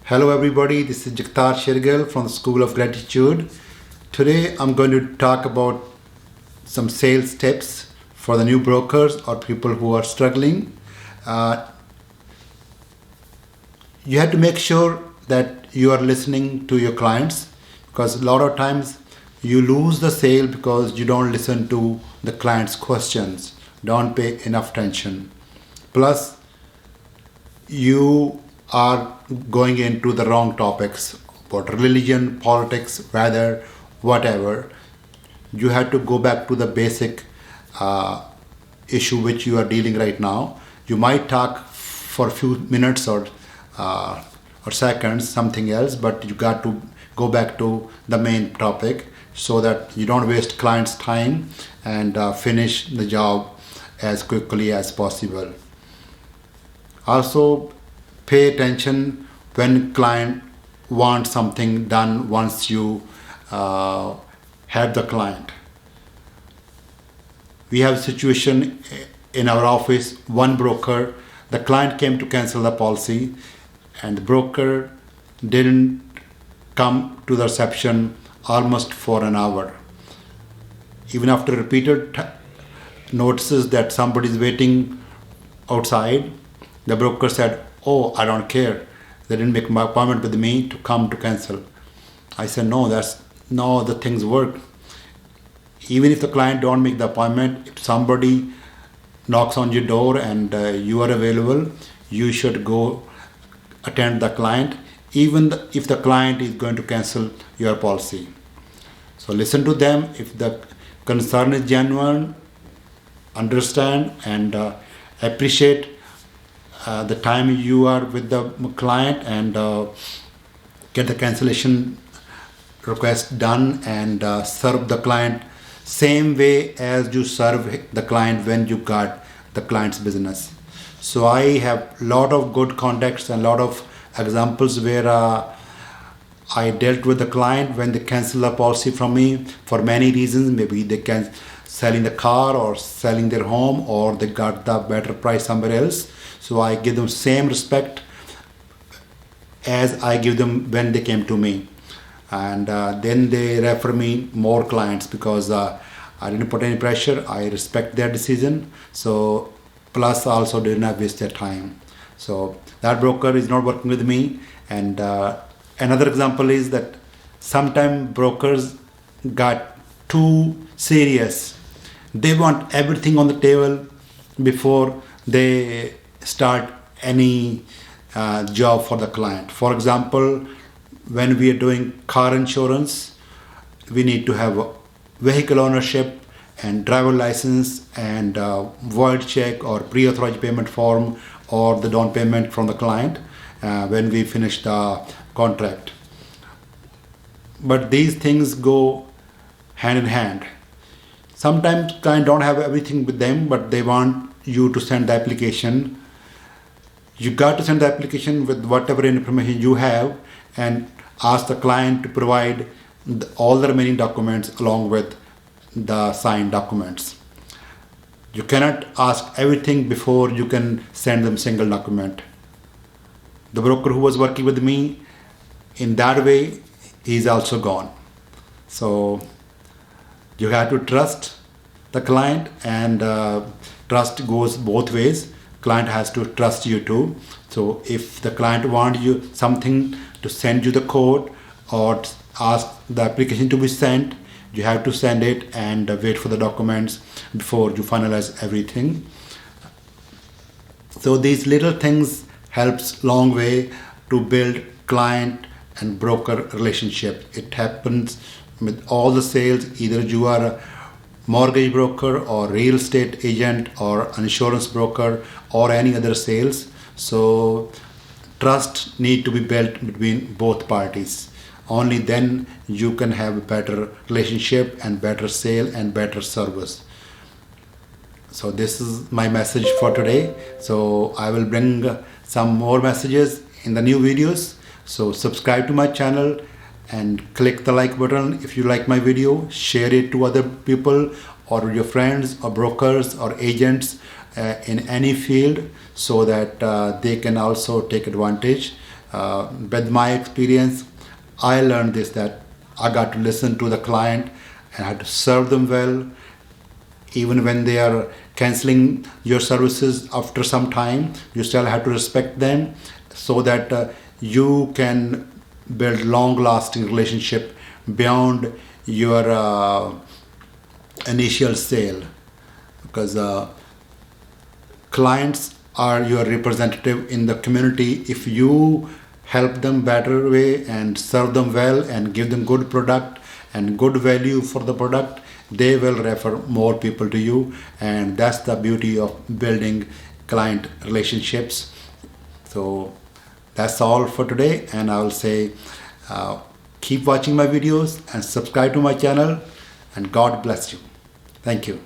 Hello everybody, this is Jagtar Shirgil from the School of Gratitude. Today I'm going to talk about some sales tips for the new brokers or people who are struggling. Uh, you have to make sure that you are listening to your clients, because a lot of times you lose the sale because you don't listen to the client's questions, don't pay enough attention. Plus, you are going into the wrong topics about religion, politics, weather, whatever. You have to go back to the basic uh, issue which you are dealing right now. You might talk for a few minutes uh, or seconds something else, but you got to go back to the main topic so that you don't waste clients' time and finish the job as quickly as possible. Also, pay attention when client wants something done once you have the client. We have a situation in our office, one broker, the client came to cancel the policy and the broker didn't come to the reception almost for an hour. Even after repeated notices that somebody is waiting outside, the broker said, "Oh, I don't care. They didn't make my appointment with me to come to cancel." I said, "No, that's no the things work. Even if the client don't make the appointment, if somebody knocks on your door and you are available, you should go attend the client, even if the client is going to cancel your policy. So listen to them. If the concern is genuine, understand and appreciate the time you are with the client and get the cancellation request done and serve the client same way as you serve the client when you got the client's business. So I have lot of good contacts and lot of examples where I dealt with the client when they cancel the policy from me for many reasons. Maybe they can selling the car or selling their home, or they got the better price somewhere else. So I give them same respect as I give them when they came to me. And then they refer me more clients because I didn't put any pressure. I respect their decision. So plus also did not waste their time. So that broker is not working with me. And another example is that sometimes brokers got too serious. They want everything on the table before they start any job for the client. For example, when we are doing car insurance, we need to have vehicle ownership and driver license and void check or pre-authorized payment form or the down payment from the client when we finish the contract. But these things go hand in hand. Sometimes client don't have everything with them, but they want you to send the application. You got to send the application with whatever information you have and ask the client to provide all the remaining documents along with the signed documents. You cannot ask everything before you can send them single document. The broker who was working with me in that way, he's also gone. So you have to trust the client, and trust goes both ways. Client has to trust you too. So if the client wants you something to send you the code or ask the application to be sent, you have to send it and wait for the documents before you finalize everything. So these little things helps long way to build client and broker relationship. It happens with all the sales. Either you are a mortgage broker or real estate agent or insurance broker or any other sales. So trust need to be built between both parties. Only then you can have a better relationship and better sale and better service. So this is my message for today. So I will bring some more messages in the new videos. So subscribe to my channel and click the like button if you like my video. Share it to other people or your friends or brokers or agents in any field so that they can also take advantage with my experience, I learned this, that I got to listen to the client and I had to serve them well, even when they are canceling your services after some time. You still have to respect them, so that you can build long lasting relationship beyond your initial sale, because clients are your representative in the community. If you help them better way and serve them well and give them good product and good value for the product, they will refer more people to you. And that's the beauty of building client relationships. So that's all for today, and I will say keep watching my videos and subscribe to my channel, and God bless you. Thank you.